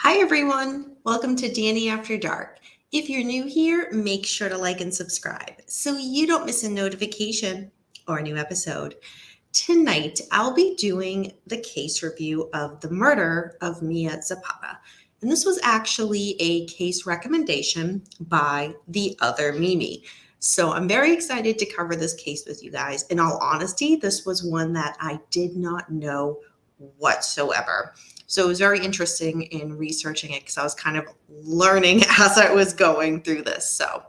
Hi, everyone. Welcome to Danny After Dark. If you're new here, make sure to like and subscribe so you don't miss a notification or a new episode. Tonight, I'll be doing the case review of the murder of Mia Zapata. And this was actually a case recommendation by the other Mimi. So I'm very excited to cover this case with you guys. In all honesty, this was one that I did not know whatsoever. So it was very interesting in researching it because I was kind of learning as I was going through this. So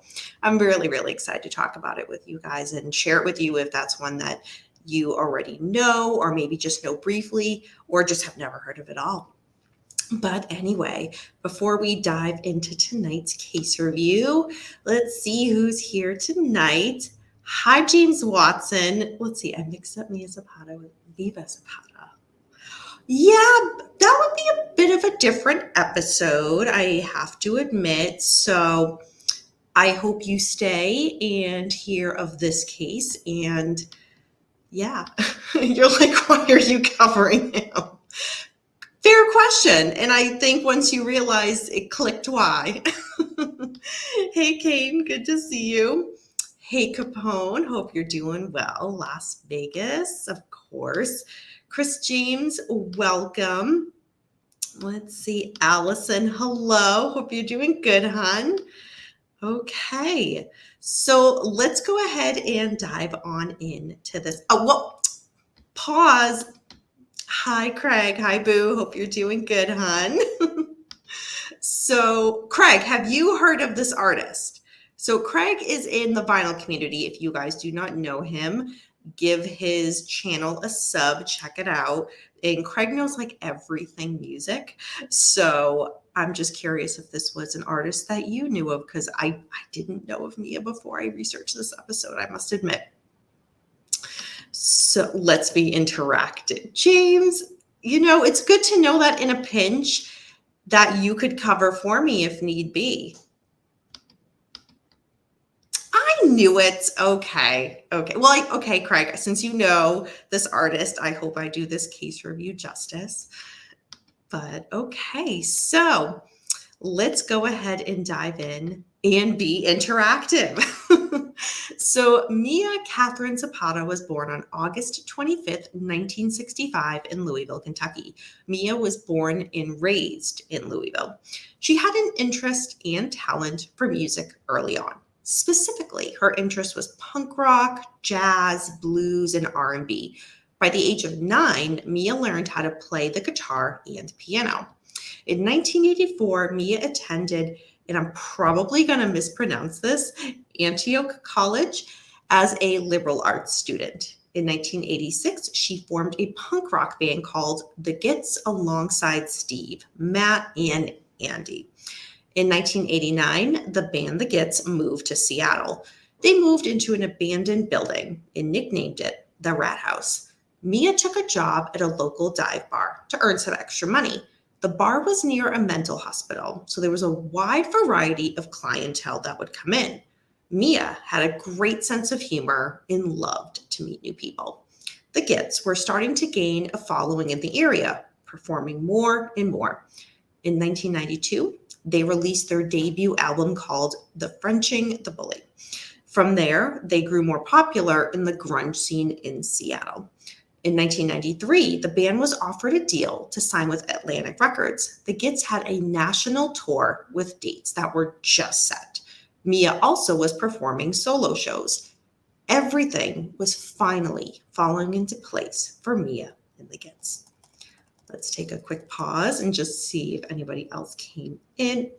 I'm really, really excited to talk about it with you guys and share it with you if that's one that you already know, or maybe just know briefly, or just have never heard of it all. But anyway, before we dive into tonight's case review, let's see who's here tonight. Hi, James Watson. Let's see, I mixed up Mia Zapata with Viva Zapata. Yeah, that would be a bit of a different episode, I have to admit. So I hope you stay and hear of this case. And yeah, you're like, why are you covering him? Fair question. And I think once you realize it clicked why. Hey, Kane, good to see you. Hey, Capone, hope you're doing well. Las Vegas, of course. Chris James, welcome. Let's see, Allison, hello. Hope you're doing good, hon. Okay, so let's go ahead and dive on into this. Oh, well, pause. Hi, Craig. Hi, Boo. Hope you're doing good, hon. So, Craig, have you heard of this artist? So, Craig is in the vinyl community. If you guys do not know him, give his channel a sub, check it out. And Craig knows like everything music. So, I'm just curious if this was an artist that you knew of, because I didn't know of Mia before I researched this episode, I must admit. So let's be interactive. James, it's good to know that in a pinch that you could cover for me if need be. I knew it. Okay. Well, okay, Craig, since you know this artist, I hope I do this case review justice. But okay, so let's go ahead and dive in and be interactive. So Mia Catherine Zapata was born on August 25th, 1965 in Louisville, Kentucky. Mia was born and raised in Louisville. She had an interest and talent for music early on. Specifically, her interest was punk rock, jazz, blues, and R&B. By the age of 9, Mia learned how to play the guitar and piano. In 1984, Mia attended, and I'm probably going to mispronounce this, Antioch College as a liberal arts student. In 1986, she formed a punk rock band called The Gits alongside Steve, Matt, and Andy. In 1989, the band The Gits moved to Seattle. They moved into an abandoned building and nicknamed it the Rat House. Mia took a job at a local dive bar to earn some extra money. The bar was near a mental hospital, so there was a wide variety of clientele that would come in. Mia had a great sense of humor and loved to meet new people. The Gits were starting to gain a following in the area, performing more and more. In 1992, they released their debut album called The Frenching the Bully. From there, they grew more popular in the grunge scene in Seattle. In 1993, the band was offered a deal to sign with Atlantic Records. The Gits had a national tour with dates that were just set. Mia also was performing solo shows. Everything was finally falling into place for Mia and the Gits. Let's take a quick pause and just see if anybody else came in.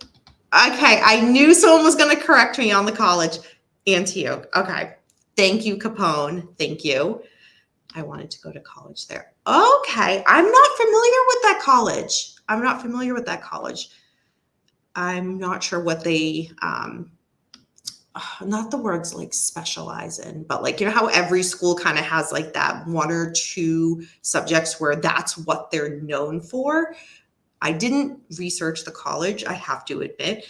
Okay, I knew someone was going to correct me on the college. Antioch. Okay. Thank you, Capone. Thank you. I wanted to go to college there. Okay. I'm not familiar with that college. I'm not sure what they, not the words like specialize in, but like, how every school kind of has like that one or two subjects where that's what they're known for. I didn't research the college, I have to admit.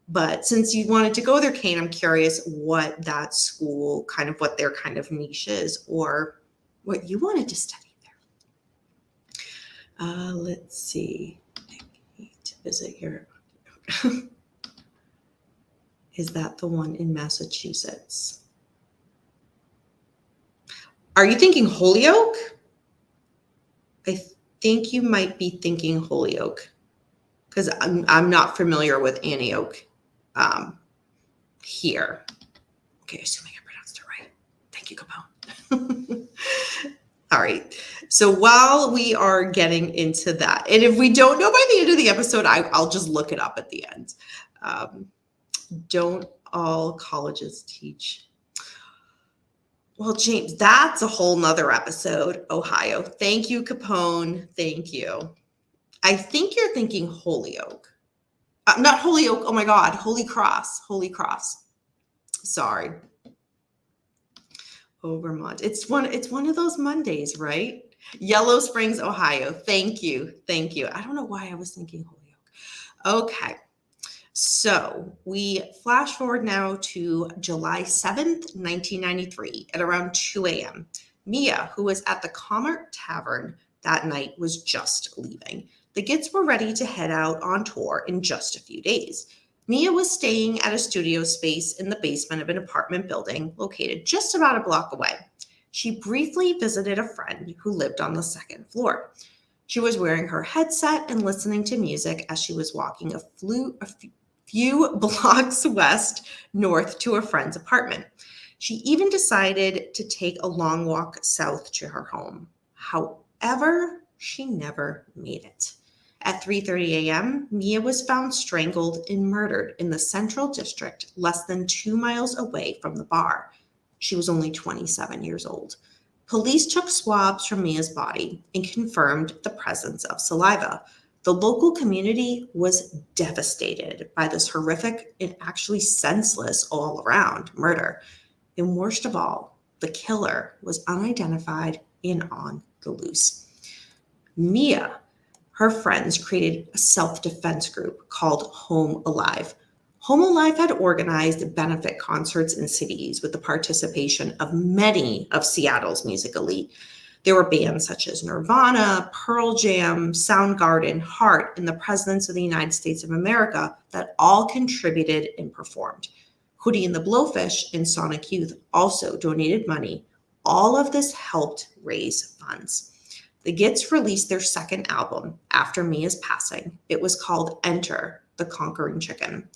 But since you wanted to go there, Kane, I'm curious what that school, kind of what their kind of niche is, or what you wanted to study there. Let's see. to visit your... Is that the one in Massachusetts? Are you thinking Holyoke? I think you might be thinking Holyoke, because I'm not familiar with Antioch here. Okay, assuming I pronounced it right. Thank you, Capone. All right. So while we are getting into that, and if we don't know by the end of the episode, I'll just look it up at the end. Don't all colleges teach? Well, James, that's a whole nother episode. Ohio. Thank you, Capone. Thank you. I think you're thinking Holyoke. Not Holyoke. Oh my God. Holy Cross. Holy Cross. Sorry. Oh, Vermont. It's one of those Mondays, right? Yellow Springs, Ohio. Thank you. Thank you. I don't know why I was thinking Holyoke. Okay. So we flash forward now to July 7th, 1993 at around 2 a.m. Mia, who was at the Comert Tavern that night, was just leaving. The Gits were ready to head out on tour in just a few days. Mia was staying at a studio space in the basement of an apartment building located just about a block away. She briefly visited a friend who lived on the second floor. She was wearing her headset and listening to music as she was walking a few blocks north to a friend's apartment. She even decided to take a long walk south to her home. However, she never made it. At 3:30 a.m., Mia was found strangled and murdered in the Central District, less than 2 miles away from the bar. She was only 27 years old. Police took swabs from Mia's body and confirmed the presence of saliva. The local community was devastated by this horrific and actually senseless all-around murder. And worst of all, the killer was unidentified and on the loose. Mia, her friends created a self-defense group called Home Alive. Home Alive had organized benefit concerts in cities with the participation of many of Seattle's music elite. There were bands such as Nirvana, Pearl Jam, Soundgarden, Heart, and the Presidents of the United States of America that all contributed and performed. Hootie and the Blowfish and Sonic Youth also donated money. All of this helped raise funds. The Gits released their second album after Mia's passing. It was called Enter the Conquering Chicken.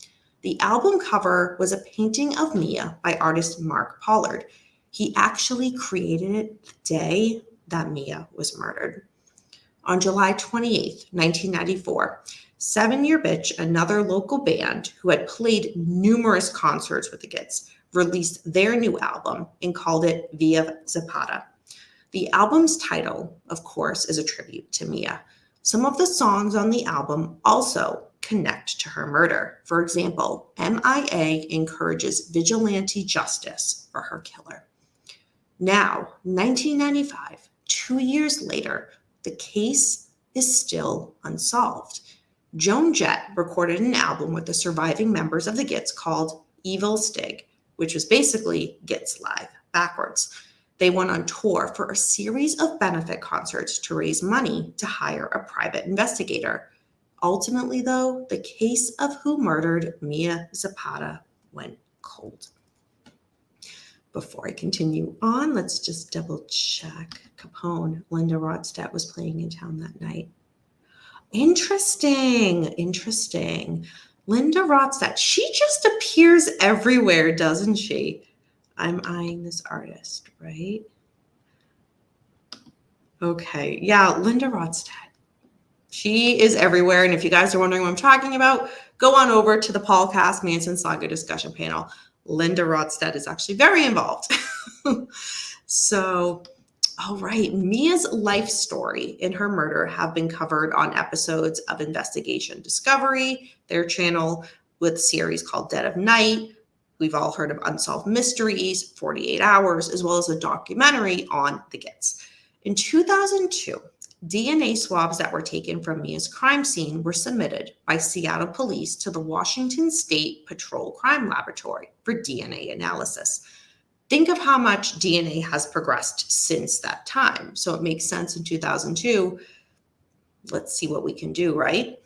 The album cover was a painting of Mia by artist Mark Pollard. He actually created it the day that Mia was murdered. On July 28th, 1994, Seven Year Bitch, another local band who had played numerous concerts with the Gits, released their new album and called it Mia Zapata. The album's title, of course, is a tribute to Mia. Some of the songs on the album also connect to her murder. For example, MIA encourages vigilante justice for her killer. Now, 1995, 2 years later, the case is still unsolved. Joan Jett recorded an album with the surviving members of the Gits called Evil Stig, which was basically Gits Live backwards. They went on tour for a series of benefit concerts to raise money to hire a private investigator. Ultimately, though, the case of who murdered Mia Zapata went cold. Before I continue on, let's just double check. Capone, Linda Rodstadt was playing in town that night. Interesting. Linda Rodstadt, she just appears everywhere, doesn't she? I'm eyeing this artist, right? Okay, yeah, Linda Rodstadt. She is everywhere, and if you guys are wondering what I'm talking about, go on over to the Paulcast Manson Saga discussion panel. Linda Rodstadt is actually very involved. So, all right, Mia's life story and her murder have been covered on episodes of Investigation Discovery, their channel, with a series called Dead of Night. We've all heard of Unsolved Mysteries, 48 Hours, as well as a documentary on the Gits. In 2002, DNA swabs that were taken from Mia's crime scene were submitted by Seattle police to the Washington State Patrol Crime Laboratory for DNA analysis. Think of how much DNA has progressed since that time. So it makes sense in 2002. Let's see what we can do, right?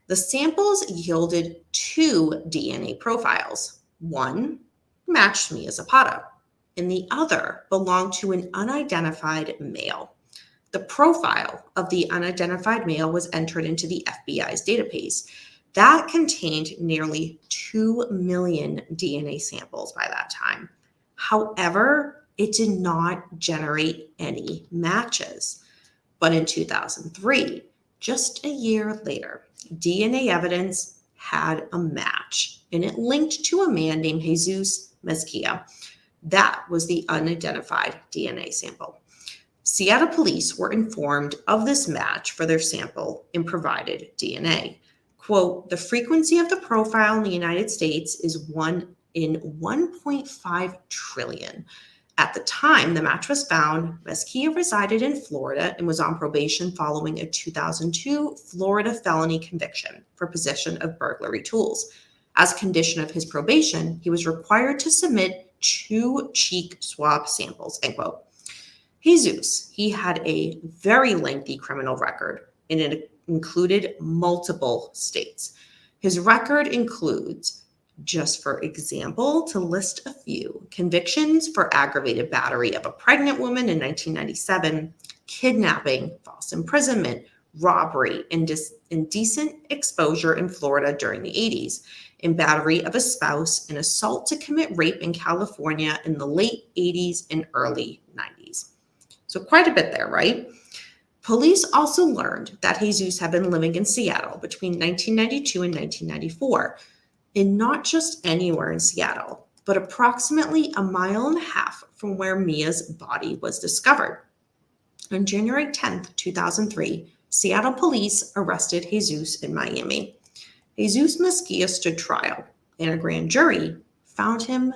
The samples yielded 2 DNA profiles. One matched Mia Zapata, and the other belonged to an unidentified male. The profile of the unidentified male was entered into the FBI's database. That contained nearly 2 million DNA samples by that time. However, it did not generate any matches. But in 2003, just a year later, DNA evidence had a match, and it linked to a man named Jesus Mezquia. That was the unidentified DNA sample. Seattle police were informed of this match for their sample and provided DNA. Quote, the frequency of the profile in the United States is 1 in 1.5 trillion. At the time the match was found, Mezquia resided in Florida and was on probation following a 2002 Florida felony conviction for possession of burglary tools. As a condition of his probation, he was required to submit 2 cheek swab samples, end quote. Jesus, he had a very lengthy criminal record, and it included multiple states. His record includes, just for example, to list a few, convictions for aggravated battery of a pregnant woman in 1997, kidnapping, false imprisonment, robbery, indecent exposure in Florida during the 80s, and battery of a spouse, and assault to commit rape in California in the late 80s and early 90s. So quite a bit there, right? Police also learned that Jesus had been living in Seattle between 1992 and 1994, and not just anywhere in Seattle, but approximately 1.5 miles from where Mia's body was discovered. On January 10th, 2003, Seattle police arrested Jesus in Miami. Jesus Mezquia stood trial, and a grand jury found him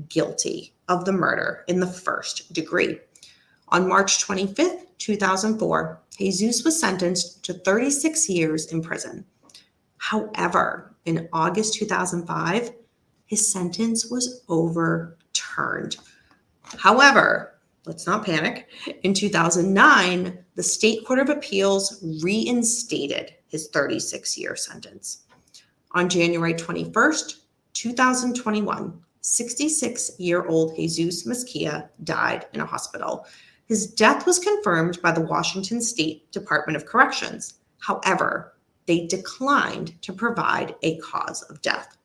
guilty of the murder in the first degree. On March 25th, 2004, Jesus was sentenced to 36 years in prison. However, in August 2005, his sentence was overturned. However, let's not panic. In 2009, the State Court of Appeals reinstated his 36-year sentence. On January 21st, 2021, 66-year-old Jesus Mezquia died in a hospital. His death was confirmed by the Washington State Department of Corrections. However, they declined to provide a cause of death.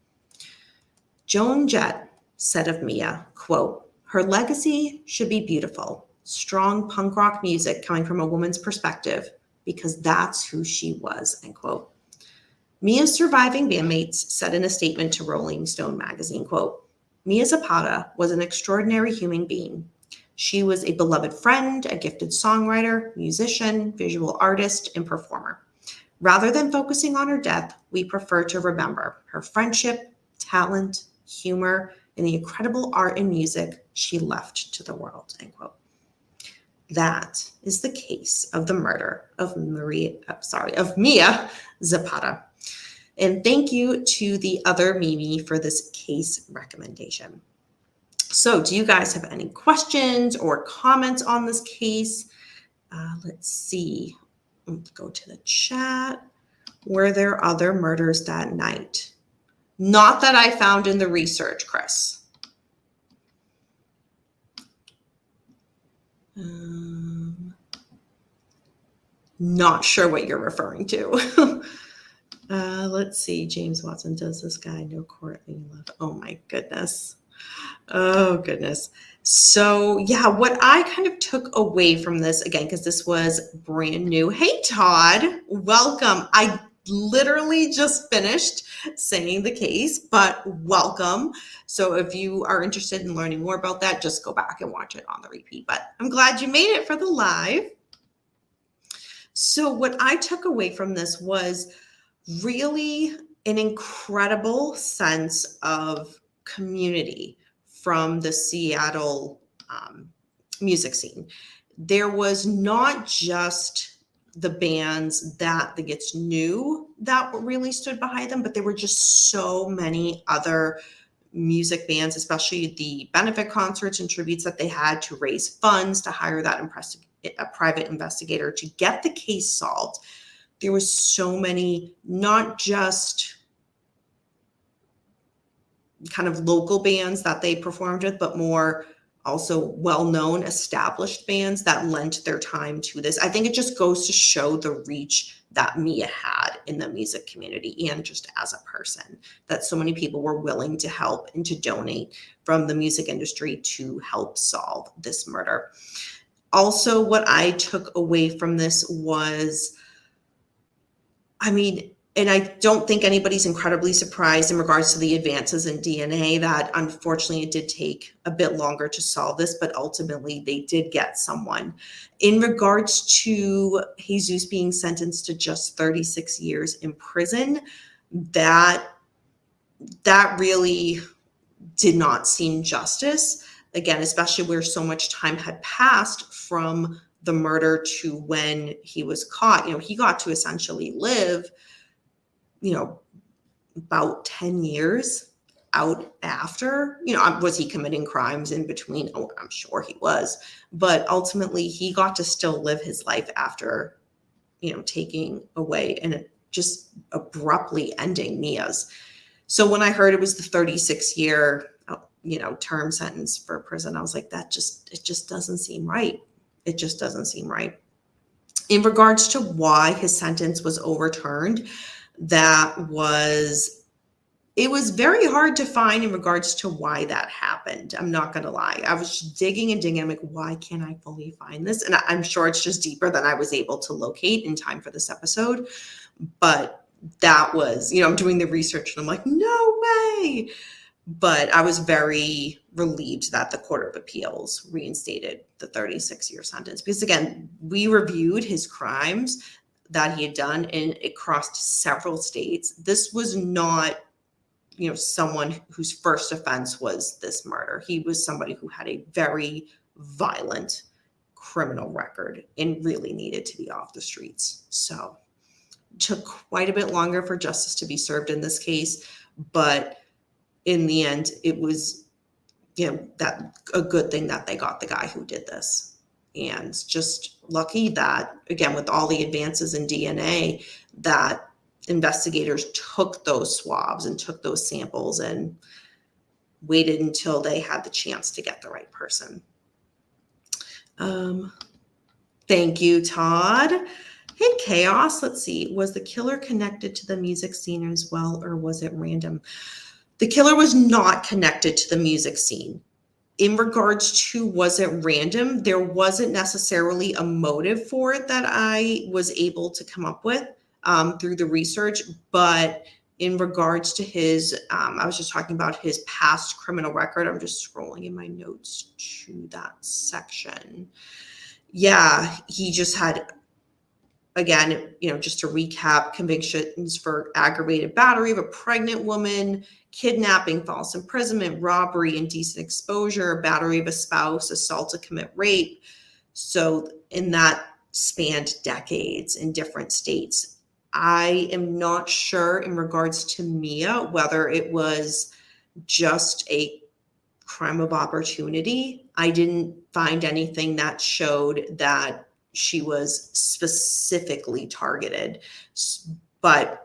Joan Jett said of Mia, quote, her legacy should be beautiful, strong punk rock music coming from a woman's perspective, because that's who she was, end quote. Mia's surviving bandmates said in a statement to Rolling Stone magazine, quote, Mia Zapata was an extraordinary human being. She was a beloved friend, a gifted songwriter, musician, visual artist, and performer. Rather than focusing on her death, we prefer to remember her friendship, talent, humor, and the incredible art and music she left to the world, end quote. That is the case of the murder of Mia Zapata. And thank you to the other Mimi for this case recommendation. So do you guys have any questions or comments on this case? Let's see. Let's go to the chat. Were there other murders that night? Not that I found in the research, Chris. Not sure what you're referring to. Let's see. James Watson, does this guy know Courtney Love? Oh my goodness. Oh goodness. So yeah, what I kind of took away from this, again, because this was brand new. Hey Todd, welcome. I literally just finished saying the case, but welcome. So if you are interested in learning more about that, just go back and watch it on the repeat. But I'm glad you made it for the live. So what I took away from this was really an incredible sense of community from the Seattle music scene. There was not just the bands that the Gits knew that really stood behind them, but there were just so many other music bands, especially the benefit concerts and tributes that they had to raise funds to hire that a private investigator to get the case solved. there was so many, not just kind of local bands that they performed with, but more also well-known established bands that lent their time to this. I think it just goes to show the reach that Mia had in the music community and just as a person, that so many people were willing to help and to donate from the music industry to help solve this murder. Also, what I took away from this was, I mean, and I don't think anybody's incredibly surprised in regards to the advances in DNA that unfortunately it did take a bit longer to solve this, but ultimately they did get someone. In regards to Jesus being sentenced to just 36 years in prison, that really did not seem justice. Again, especially where so much time had passed from the murder to when he was caught. He got to essentially live about 10 years out after. Was he committing crimes in between? Oh, I'm sure he was. But ultimately, he got to still live his life after, taking away and just abruptly ending Mia's. So when I heard it was the 36-year, term sentence for prison, I was like, it just doesn't seem right. It just doesn't seem right. In regards to why his sentence was overturned, it was very hard to find in regards to why that happened. I'm not going to lie. I was digging and digging. I'm like, why can't I fully find this? And I'm sure it's just deeper than I was able to locate in time for this episode. But that was, I'm doing the research and I'm like, no way. But I was very relieved that the Court of Appeals reinstated the 36-year sentence. Because again, we reviewed his crimes that he had done and it crossed several states. This was not someone whose first offense was this murder. He was somebody who had a very violent criminal record and really needed to be off the streets. So it took quite a bit longer for justice to be served in this case, but in the end, it was, that a good thing that they got the guy who did this. And just lucky that, again, with all the advances in DNA, that investigators took those swabs and took those samples and waited until they had the chance to get the right person. Thank you, Todd. Hey, Chaos. Let's see. Was the killer connected to the music scene as well, or was it random? The killer was not connected to the music scene. In regards to was it random, there wasn't necessarily a motive for it that I was able to come up with through the research. But in regards to his, I was just talking about his past criminal record. I'm just scrolling in my notes to that section. Yeah, he just had, again, just to recap, convictions for aggravated battery of a pregnant woman, kidnapping, false imprisonment, robbery, indecent exposure, battery of a spouse, assault to commit rape. So in that spanned decades in different states. I am not sure in regards to Mia whether it was just a crime of opportunity. I didn't find anything that showed that she was specifically targeted, but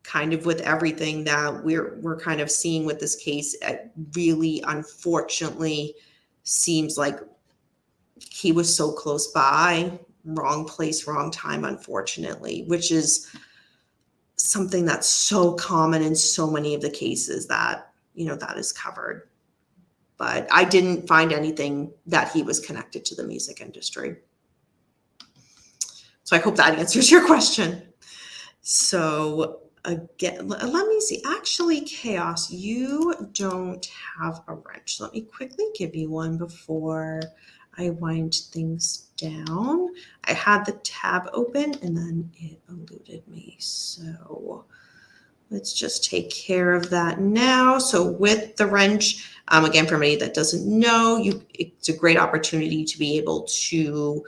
kind of with everything that we're kind of seeing with this case, it really unfortunately seems like he was so close by, wrong place, wrong time, unfortunately, which is something that's so common in so many of the cases that, that is covered. But I didn't find anything that he was connected to the music industry. So I hope that answers your question. So again, let me see. Actually, Chaos, you don't have a wrench. Let me quickly give you one before I wind things down. I had the tab open and then it eluded me. So let's just take care of that now. So with the wrench, again, for anybody that doesn't know, it's a great opportunity to be able to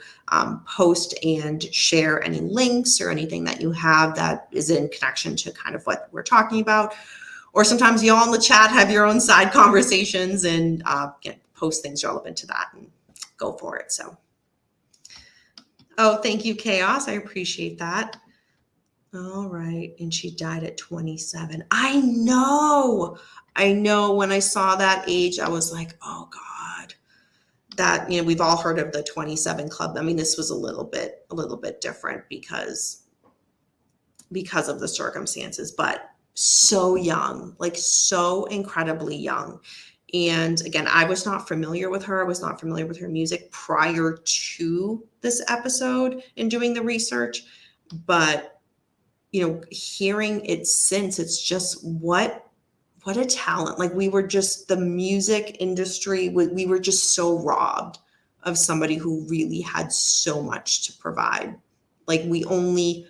post and share any links or anything that you have that is in connection to kind of what we're talking about. Or sometimes y'all in the chat have your own side conversations and post things relevant to that and go for it. So, oh, thank you, Chaos. I appreciate that. All right. And she died at 27. I know. I know. When I saw that age, I was like, oh God. That, we've all heard of the 27 club. I mean, this was a little bit different because of the circumstances, but so young, like so incredibly young. And again, I was not familiar with her. I was not familiar with her music prior to this episode and doing the research. But, hearing it since, it's just what a talent. Like, we were just, the music industry, we were just so robbed of somebody who really had so much to provide. Like, we only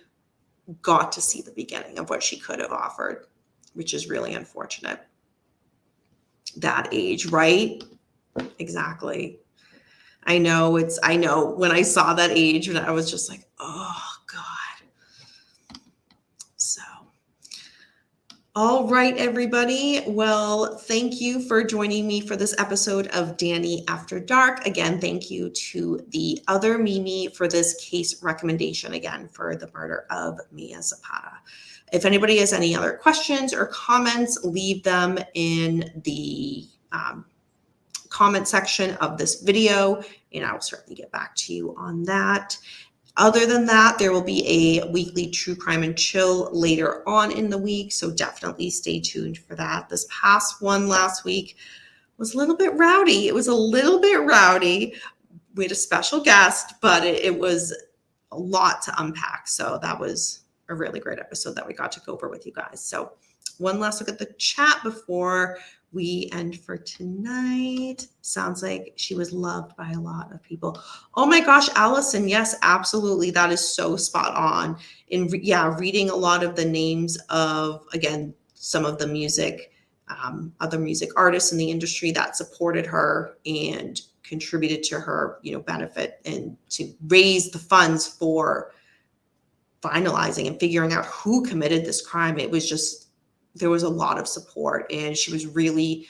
got to see the beginning of what she could have offered, which is really unfortunate. That age, right? Exactly. I know when I saw that age, and I was just like, oh God. So, all right, everybody. Well, thank you for joining me for this episode of Danny After Dark. Again, thank you to the other Mimi for this case recommendation, again, for the murder of Mia Zapata. If anybody has any other questions or comments, leave them in the comment section of this video, and I will certainly get back to you on that. Other than that, there will be a weekly True Crime and Chill later on in the week, so definitely stay tuned for that. This past one last week was a little bit rowdy. It was a little bit rowdy. We had a special guest, but it was a lot to unpack. So that was a really great episode that we got to go over with you guys. So one last look at the chat before we end for tonight. Sounds like she was loved by a lot of people. Oh my gosh, Allison. Yes, absolutely. That is so spot on. Reading a lot of the names of, again, some of the music, other music artists in the industry that supported her and contributed to her, benefit and to raise the funds for finalizing and figuring out who committed this crime. It was just, there was a lot of support, and she was really,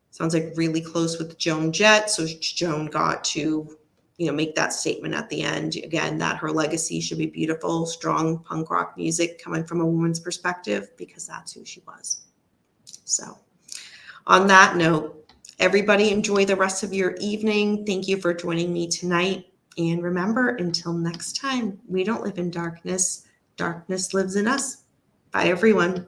sounds like really close with Joan Jett. So Joan got to, make that statement at the end, again, that her legacy should be beautiful, strong punk rock music coming from a woman's perspective, because that's who she was. So on that note, everybody enjoy the rest of your evening. Thank you for joining me tonight. And remember, until next time, we don't live in darkness. Darkness lives in us. Bye, everyone.